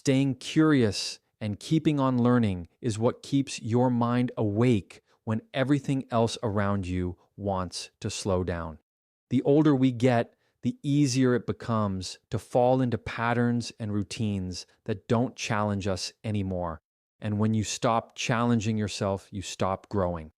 Staying curious and keeping on learning is what keeps your mind awake when everything else around you wants to slow down. The older we get, the easier it becomes to fall into patterns and routines that don't challenge us anymore. And when you stop challenging yourself, you stop growing.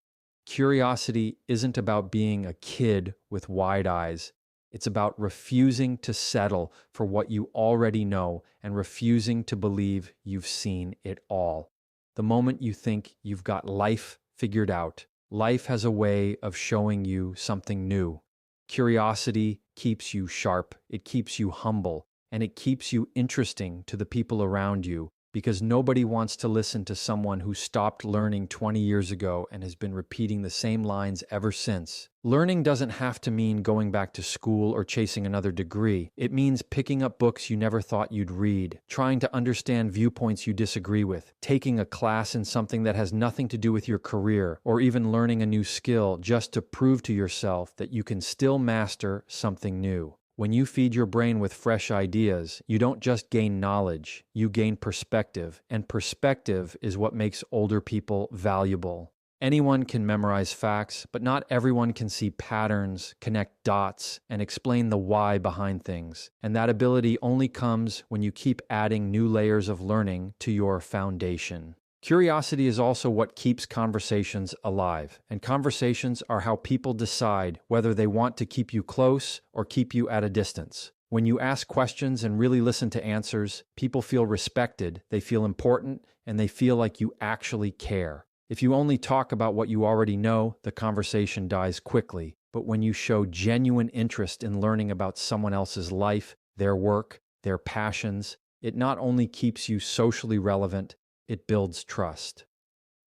Curiosity isn't about being a kid with wide eyes. It's about refusing to settle for what you already know and refusing to believe you've seen it all. The moment you think you've got life figured out, life has a way of showing you something new. Curiosity keeps you sharp, it keeps you humble, and it keeps you interesting to the people around you, because nobody wants to listen to someone who stopped learning 20 years ago and has been repeating the same lines ever since. Learning doesn't have to mean going back to school or chasing another degree. It means picking up books you never thought you'd read, trying to understand viewpoints you disagree with, taking a class in something that has nothing to do with your career, or even learning a new skill just to prove to yourself that you can still master something new. When you feed your brain with fresh ideas, you don't just gain knowledge, you gain perspective, and perspective is what makes older people valuable. Anyone can memorize facts, but not everyone can see patterns, connect dots, and explain the why behind things. And that ability only comes when you keep adding new layers of learning to your foundation. Curiosity is also what keeps conversations alive, and conversations are how people decide whether they want to keep you close or keep you at a distance. When you ask questions and really listen to answers, people feel respected, they feel important, and they feel like you actually care. If you only talk about what you already know, the conversation dies quickly. But when you show genuine interest in learning about someone else's life, their work, their passions, it not only keeps you socially relevant, it builds trust.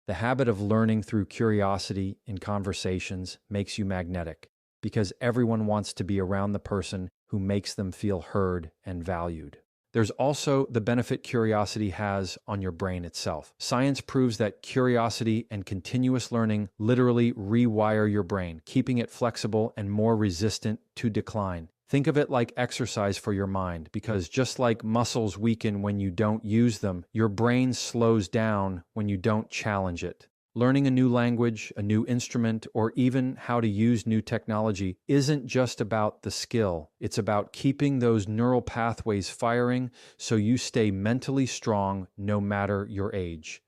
The habit of learning through curiosity in conversations makes you magnetic, because everyone wants to be around the person who makes them feel heard and valued. There's also the benefit curiosity has on your brain itself. Science proves that curiosity and continuous learning literally rewire your brain, keeping it flexible and more resistant to decline. Think of it like exercise for your mind, because just like muscles weaken when you don't use them, your brain slows down when you don't challenge it. Learning a new language, a new instrument, or even how to use new technology isn't just about the skill. It's about keeping those neural pathways firing so you stay mentally strong no matter your age.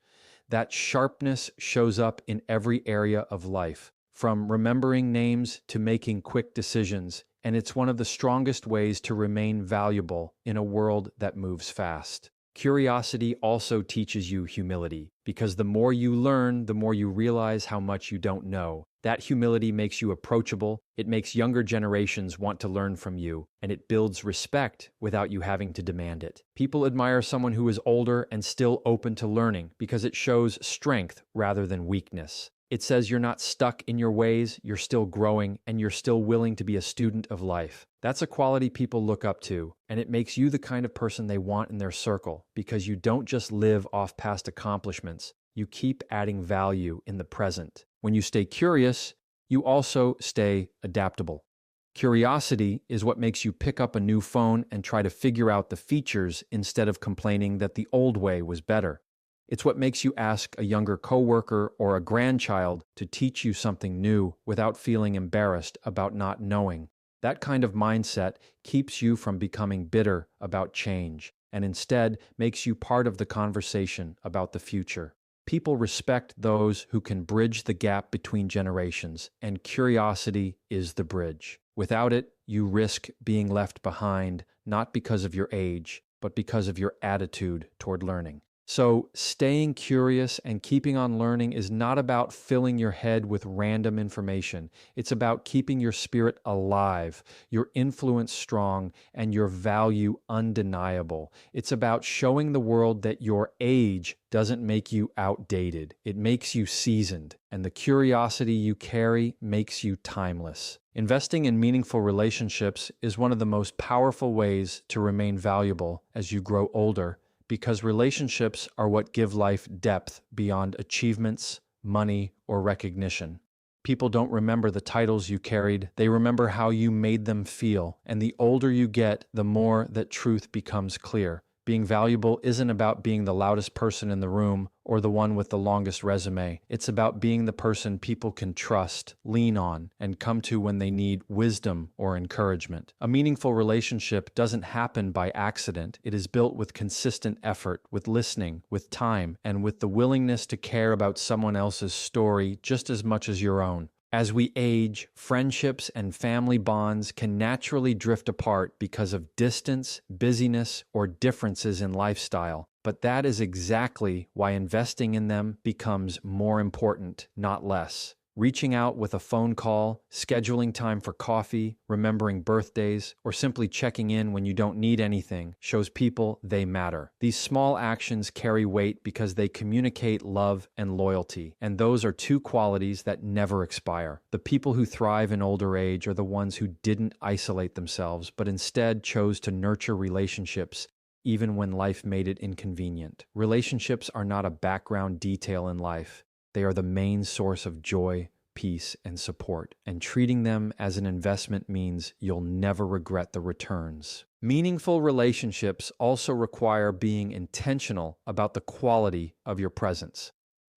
That sharpness shows up in every area of life, from remembering names to making quick decisions, and it's one of the strongest ways to remain valuable in a world that moves fast. Curiosity also teaches you humility, because the more you learn, the more you realize how much you don't know. That humility makes you approachable, it makes younger generations want to learn from you, and it builds respect without you having to demand it. People admire someone who is older and still open to learning, because it shows strength rather than weakness. It says you're not stuck in your ways, you're still growing, and you're still willing to be a student of life. That's a quality people look up to, and it makes you the kind of person they want in their circle, because you don't just live off past accomplishments, you keep adding value in the present. When you stay curious, you also stay adaptable. Curiosity is what makes you pick up a new phone and try to figure out the features instead of complaining that the old way was better. It's what makes you ask a younger coworker or a grandchild to teach you something new without feeling embarrassed about not knowing. That kind of mindset keeps you from becoming bitter about change and instead makes you part of the conversation about the future. People respect those who can bridge the gap between generations, and curiosity is the bridge. Without it, you risk being left behind, not because of your age, but because of your attitude toward learning. So, staying curious and keeping on learning is not about filling your head with random information. It's about keeping your spirit alive, your influence strong, and your value undeniable. It's about showing the world that your age doesn't make you outdated. It makes you seasoned, and the curiosity you carry makes you timeless. Investing in meaningful relationships is one of the most powerful ways to remain valuable as you grow older, because relationships are what give life depth beyond achievements, money, or recognition. People don't remember the titles you carried, they remember how you made them feel, and the older you get, the more that truth becomes clear. Being valuable isn't about being the loudest person in the room or the one with the longest resume. It's about being the person people can trust, lean on, and come to when they need wisdom or encouragement. A meaningful relationship doesn't happen by accident. It is built with consistent effort, with listening, with time, and with the willingness to care about someone else's story just as much as your own. As we age, friendships and family bonds can naturally drift apart because of distance, busyness, or differences in lifestyle. But that is exactly why investing in them becomes more important, not less. Reaching out with a phone call, scheduling time for coffee, remembering birthdays, or simply checking in when you don't need anything shows people they matter. These small actions carry weight because they communicate love and loyalty, and those are two qualities that never expire. The people who thrive in older age are the ones who didn't isolate themselves, but instead chose to nurture relationships even when life made it inconvenient. Relationships are not a background detail in life. They are the main source of joy, peace, and support, and treating them as an investment means you'll never regret the returns. Meaningful relationships also require being intentional about the quality of your presence.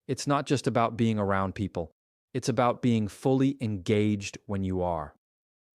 It's not just about being around people. It's about being fully engaged when you are.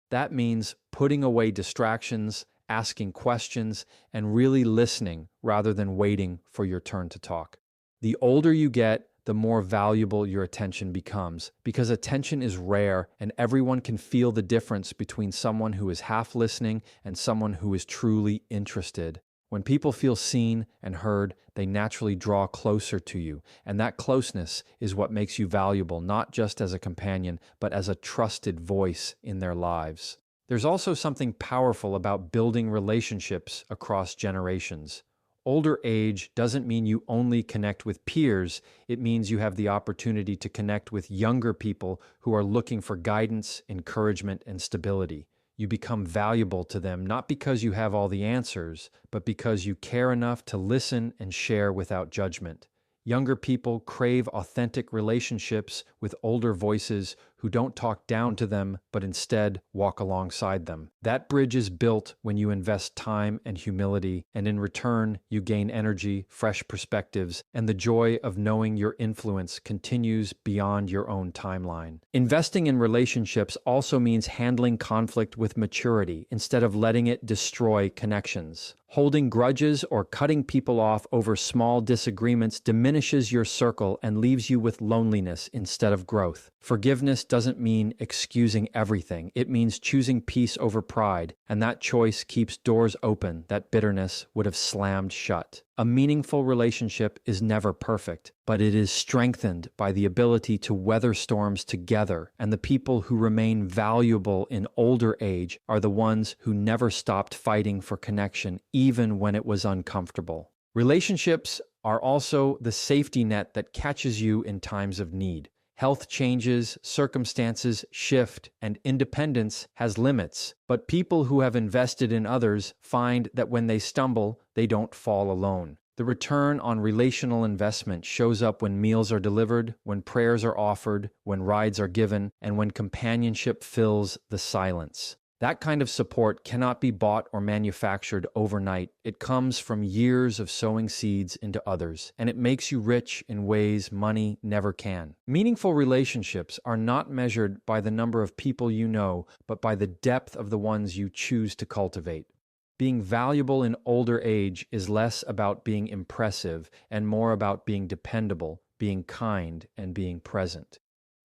That means putting away distractions, asking questions, and really listening rather than waiting for your turn to talk. The older you get, the more valuable your attention becomes, because attention is rare and everyone can feel the difference between someone who is half listening and someone who is truly interested. When people feel seen and heard, they naturally draw closer to you, and that closeness is what makes you valuable, not just as a companion, but as a trusted voice in their lives. There's also something powerful about building relationships across generations. Older age doesn't mean you only connect with peers. It means you have the opportunity to connect with younger people who are looking for guidance, encouragement, and stability. You become valuable to them not because you have all the answers, but because you care enough to listen and share without judgment. Younger people crave authentic relationships with older voices who don't talk down to them, but instead walk alongside them. That bridge is built when you invest time and humility, and in return, you gain energy, fresh perspectives, and the joy of knowing your influence continues beyond your own timeline. Investing in relationships also means handling conflict with maturity instead of letting it destroy connections. Holding grudges or cutting people off over small disagreements diminishes your circle and leaves you with loneliness instead of growth. Forgiveness doesn't mean excusing everything. It means choosing peace over pride, and that choice keeps doors open that bitterness would have slammed shut. A meaningful relationship is never perfect, but it is strengthened by the ability to weather storms together, and the people who remain valuable in older age are the ones who never stopped fighting for connection, even when it was uncomfortable. Relationships are also the safety net that catches you in times of need. Health changes, circumstances shift, and independence has limits. But people who have invested in others find that when they stumble, they don't fall alone. The return on relational investment shows up when meals are delivered, when prayers are offered, when rides are given, and when companionship fills the silence. That kind of support cannot be bought or manufactured overnight. It comes from years of sowing seeds into others, and it makes you rich in ways money never can. Meaningful relationships are not measured by the number of people you know, but by the depth of the ones you choose to cultivate. Being valuable in older age is less about being impressive and more about being dependable, being kind, and being present.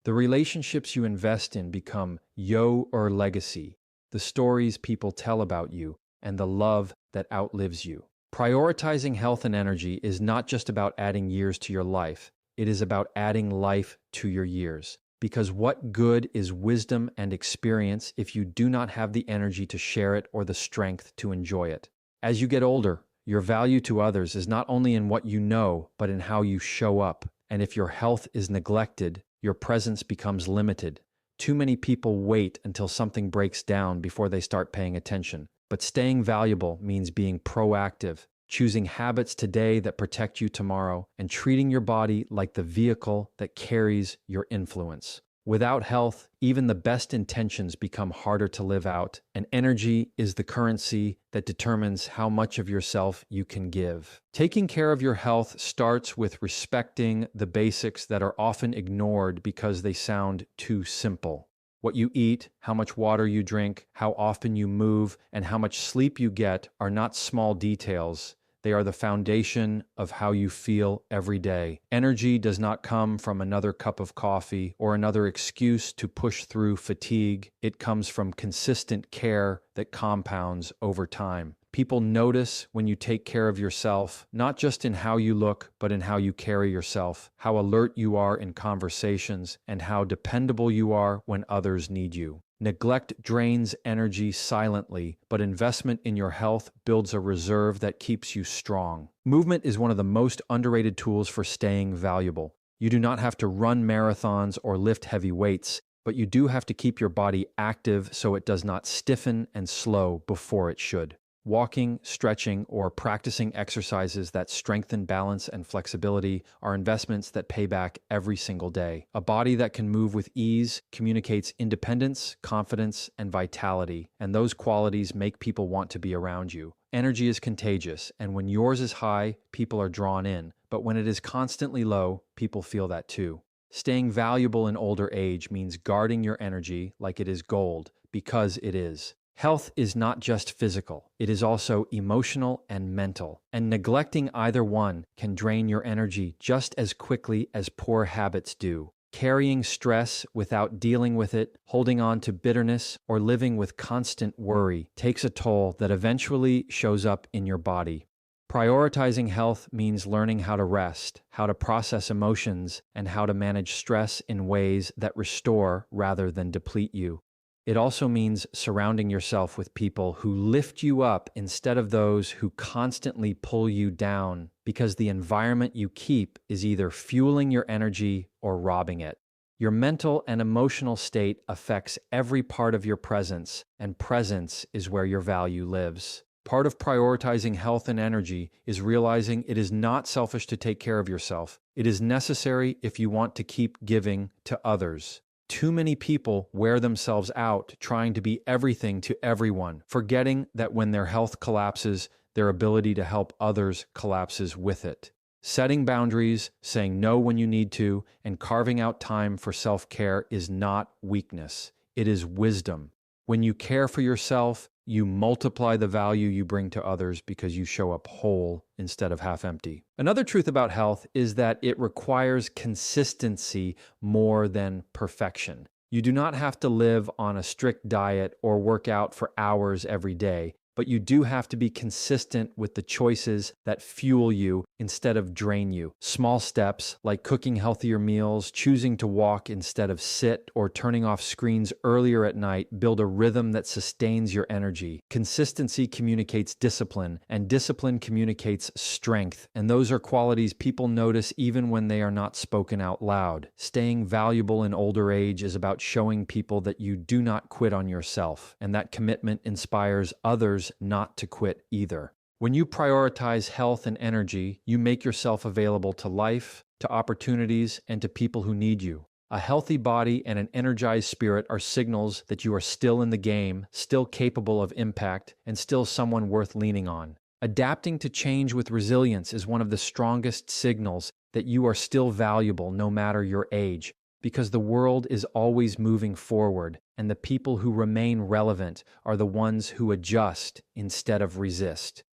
The relationships you invest in become your legacy, the stories people tell about you, and the love that outlives you. Prioritizing health and energy is not just about adding years to your life. It is about adding life to your years. Because what good is wisdom and experience if you do not have the energy to share it or the strength to enjoy it? As you get older, your value to others is not only in what you know, but in how you show up. And if your health is neglected, your presence becomes limited. Too many people wait until something breaks down before they start paying attention. But staying valuable means being proactive, choosing habits today that protect you tomorrow, and treating your body like the vehicle that carries your influence. Without health, even the best intentions become harder to live out, and energy is the currency that determines how much of yourself you can give. Taking care of your health starts with respecting the basics that are often ignored because they sound too simple. What you eat, how much water you drink, how often you move, and how much sleep you get are not small details. They are the foundation of how you feel every day. Energy does not come from another cup of coffee or another excuse to push through fatigue. It comes from consistent care that compounds over time. People notice when you take care of yourself, not just in how you look, but in how you carry yourself, how alert you are in conversations, and how dependable you are when others need you. Neglect drains energy silently, but investment in your health builds a reserve that keeps you strong. Movement is one of the most underrated tools for staying valuable. You do not have to run marathons or lift heavy weights, but you do have to keep your body active so it does not stiffen and slow before it should. Walking, stretching, or practicing exercises that strengthen balance and flexibility are investments that pay back every single day. A body that can move with ease communicates independence, confidence, and vitality, and those qualities make people want to be around you. Energy is contagious, and when yours is high, people are drawn in, but when it is constantly low, people feel that too. Staying valuable in older age means guarding your energy like it is gold, because it is. Health is not just physical, it is also emotional and mental, and neglecting either one can drain your energy just as quickly as poor habits do. Carrying stress without dealing with it, holding on to bitterness, or living with constant worry takes a toll that eventually shows up in your body. Prioritizing health means learning how to rest, how to process emotions, and how to manage stress in ways that restore rather than deplete you. It also means surrounding yourself with people who lift you up instead of those who constantly pull you down, because the environment you keep is either fueling your energy or robbing it. Your mental and emotional state affects every part of your presence, and presence is where your value lives. Part of prioritizing health and energy is realizing it is not selfish to take care of yourself. It is necessary if you want to keep giving to others. Too many people wear themselves out trying to be everything to everyone, forgetting that when their health collapses, their ability to help others collapses with it. Setting boundaries, saying no when you need to, and carving out time for self-care is not weakness. It is wisdom. When you care for yourself, you multiply the value you bring to others because you show up whole instead of half empty. Another truth about health is that it requires consistency more than perfection. You do not have to live on a strict diet or work out for hours every day, but you do have to be consistent with the choices that fuel you instead of drain you. Small steps like cooking healthier meals, choosing to walk instead of sit, or turning off screens earlier at night build a rhythm that sustains your energy. Consistency communicates discipline, and discipline communicates strength, and those are qualities people notice even when they are not spoken out loud. Staying valuable in older age is about showing people that you do not quit on yourself, and that commitment inspires others not to quit either. When you prioritize health and energy, you make yourself available to life, to opportunities, and to people who need you. A healthy body and an energized spirit are signals that you are still in the game, still capable of impact, and still someone worth leaning on. Adapting to change with resilience is one of the strongest signals that you are still valuable no matter your age, because the world is always moving forward, and the people who remain relevant are the ones who adjust instead of resist.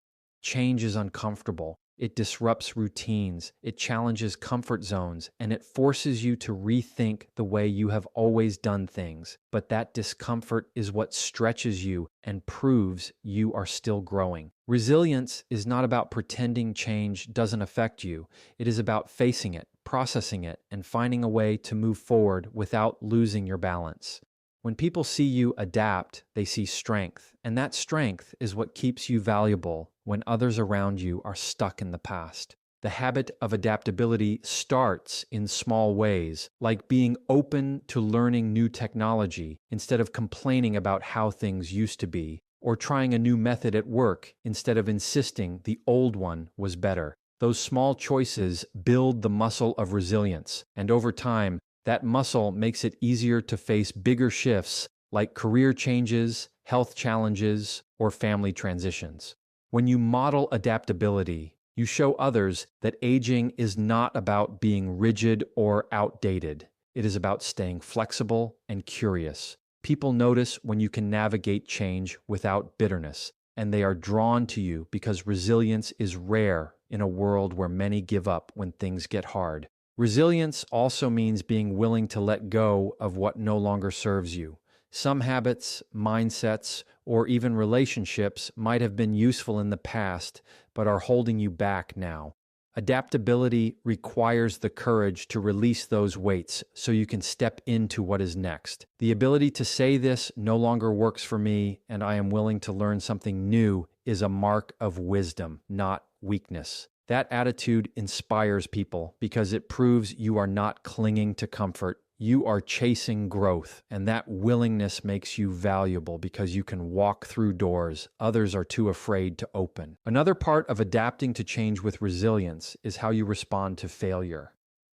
Change is uncomfortable. It disrupts routines, it challenges comfort zones, and it forces you to rethink the way you have always done things. But that discomfort is what stretches you and proves you are still growing. Resilience is not about pretending change doesn't affect you. It is about facing it, processing it, and finding a way to move forward without losing your balance. When people see you adapt, they see strength, and that strength is what keeps you valuable when others around you are stuck in the past. The habit of adaptability starts in small ways, like being open to learning new technology instead of complaining about how things used to be, or trying a new method at work instead of insisting the old one was better. Those small choices build the muscle of resilience, and over time, That muscle makes it easier to face bigger shifts like career changes, health challenges, or family transitions. When you model adaptability, you show others that aging is not about being rigid or outdated. It is about staying flexible and curious. People notice when you can navigate change without bitterness, and they are drawn to you because resilience is rare in a world where many give up when things get hard. Resilience also means being willing to let go of what no longer serves you. Some habits, mindsets, or even relationships might have been useful in the past, but are holding you back now. Adaptability requires the courage to release those weights so you can step into what is next. The ability to say this no longer works for me and I am willing to learn something new is a mark of wisdom, not weakness. That attitude inspires people because it proves you are not clinging to comfort. You are chasing growth, and that willingness makes you valuable because you can walk through doors others are too afraid to open. Another part of adapting to change with resilience is how you respond to failure.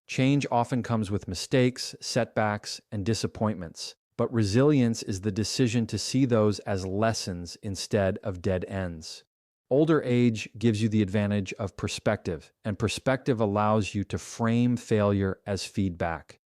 Change often comes with mistakes, setbacks, and disappointments, but resilience is the decision to see those as lessons instead of dead ends. Older age gives you the advantage of perspective, and perspective allows you to frame failure as feedback.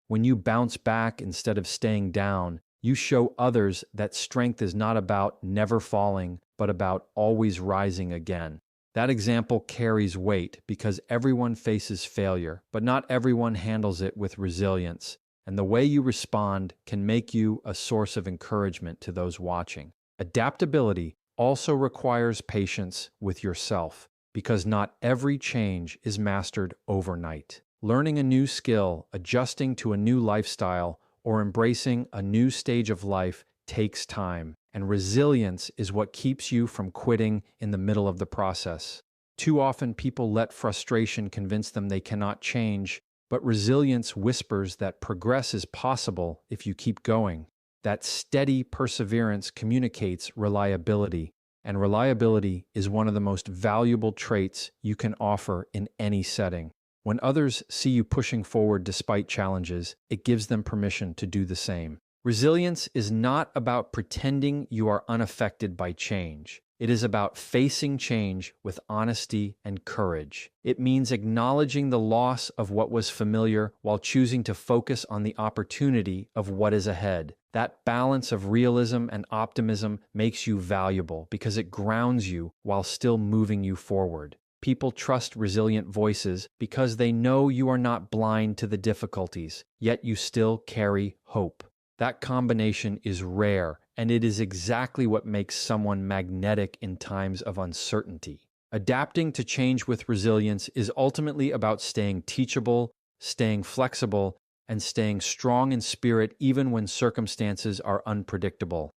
When you bounce back instead of staying down, you show others that strength is not about never falling, but about always rising again. That example carries weight because everyone faces failure, but not everyone handles it with resilience, and the way you respond can make you a source of encouragement to those watching. Adaptability also requires patience with yourself because not every change is mastered overnight. Learning a new skill, adjusting to a new lifestyle, or embracing a new stage of life takes time, and resilience is what keeps you from quitting in the middle of the process. Too often, people let frustration convince them they cannot change, but resilience whispers that progress is possible if you keep going. That steady perseverance communicates reliability, and reliability is one of the most valuable traits you can offer in any setting. When others see you pushing forward despite challenges, it gives them permission to do the same. Resilience is not about pretending you are unaffected by change. It is about facing change with honesty and courage. It means acknowledging the loss of what was familiar while choosing to focus on the opportunity of what is ahead. That balance of realism and optimism makes you valuable because it grounds you while still moving you forward. People trust resilient voices because they know you are not blind to the difficulties, yet you still carry hope. That combination is rare, and it is exactly what makes someone magnetic in times of uncertainty. Adapting to change with resilience is ultimately about staying teachable, staying flexible, and staying strong in spirit even when circumstances are unpredictable.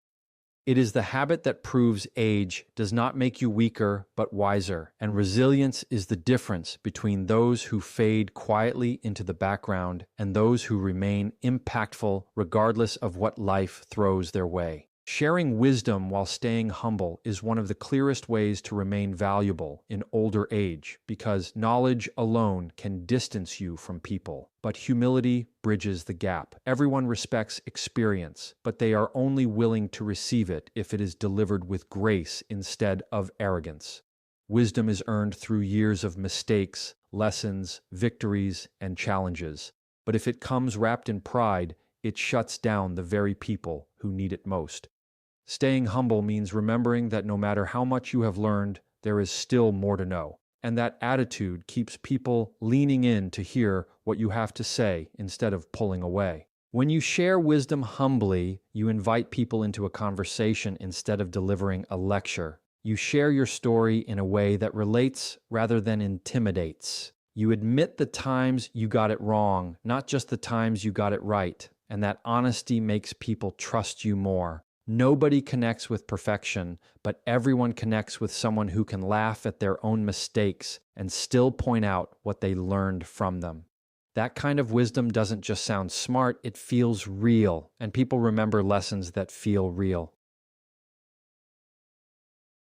It is the habit that proves age does not make you weaker, but wiser, and resilience is the difference between those who fade quietly into the background and those who remain impactful regardless of what life throws their way. Sharing wisdom while staying humble is one of the clearest ways to remain valuable in older age because knowledge alone can distance you from people, but humility bridges the gap. Everyone respects experience, but they are only willing to receive it if it is delivered with grace instead of arrogance. Wisdom is earned through years of mistakes, lessons, victories, and challenges, but if it comes wrapped in pride, it shuts down the very people who need it most. Staying humble means remembering that no matter how much you have learned, there is still more to know. And that attitude keeps people leaning in to hear what you have to say instead of pulling away. When you share wisdom humbly, you invite people into a conversation instead of delivering a lecture. You share your story in a way that relates rather than intimidates. You admit the times you got it wrong, not just the times you got it right. And that honesty makes people trust you more. Nobody connects with perfection, but everyone connects with someone who can laugh at their own mistakes and still point out what they learned from them. That kind of wisdom doesn't just sound smart, it feels real, and people remember lessons that feel real.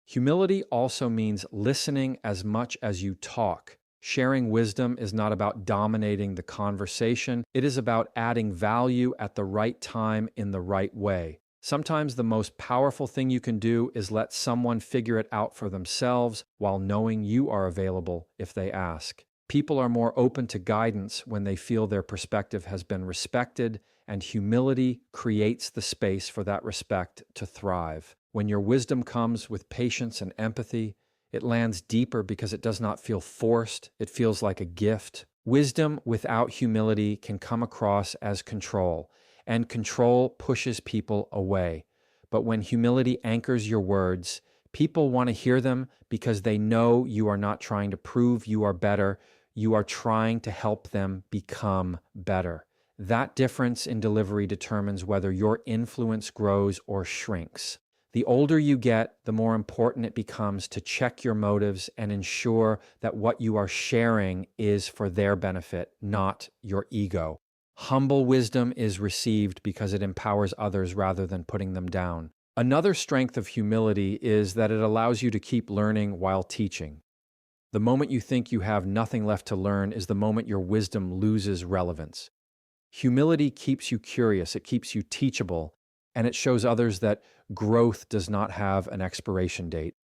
Humility also means listening as much as you talk. Sharing wisdom is not about dominating the conversation. It is about adding value at the right time in the right way. Sometimes the most powerful thing you can do is let someone figure it out for themselves while knowing you are available if they ask. People are more open to guidance when they feel their perspective has been respected, and humility creates the space for that respect to thrive. When your wisdom comes with patience and empathy, it lands deeper because it does not feel forced. It feels like a gift. Wisdom without humility can come across as control, and control pushes people away. But when humility anchors your words, people want to hear them because they know you are not trying to prove you are better. You are trying to help them become better. That difference in delivery determines whether your influence grows or shrinks. The older you get, the more important it becomes to check your motives and ensure that what you are sharing is for their benefit, not your ego. Humble wisdom is received because it empowers others rather than putting them down. Another strength of humility is that it allows you to keep learning while teaching. The moment you think you have nothing left to learn is the moment your wisdom loses relevance. Humility keeps you curious, it keeps you teachable, and it shows others that growth does not have an expiration date.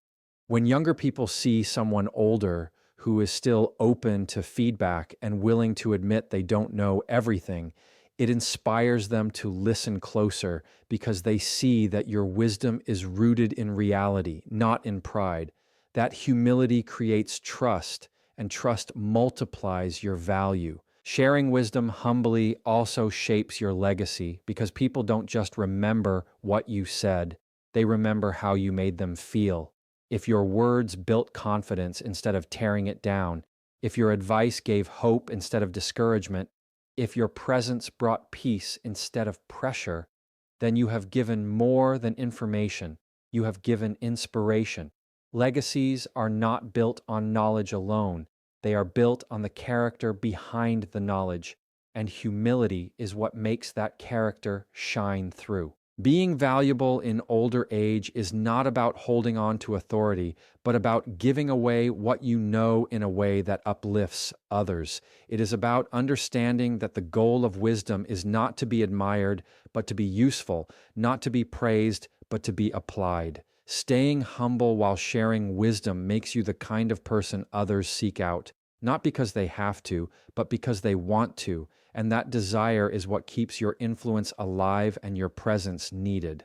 When younger people see someone older who is still open to feedback and willing to admit they don't know everything, it inspires them to listen closer because they see that your wisdom is rooted in reality, not in pride. That humility creates trust, and trust multiplies your value. Sharing wisdom humbly also shapes your legacy because people don't just remember what you said, they remember how you made them feel. If your words built confidence instead of tearing it down, if your advice gave hope instead of discouragement, if your presence brought peace instead of pressure, then you have given more than information. You have given inspiration. Legacies are not built on knowledge alone. They are built on the character behind the knowledge, and humility is what makes that character shine through. Being valuable in older age is not about holding on to authority, but about giving away what you know in a way that uplifts others. It is about understanding that the goal of wisdom is not to be admired, but to be useful, not to be praised, but to be applied. Staying humble while sharing wisdom makes you the kind of person others seek out, not because they have to, but because they want to, and that desire is what keeps your influence alive and your presence needed.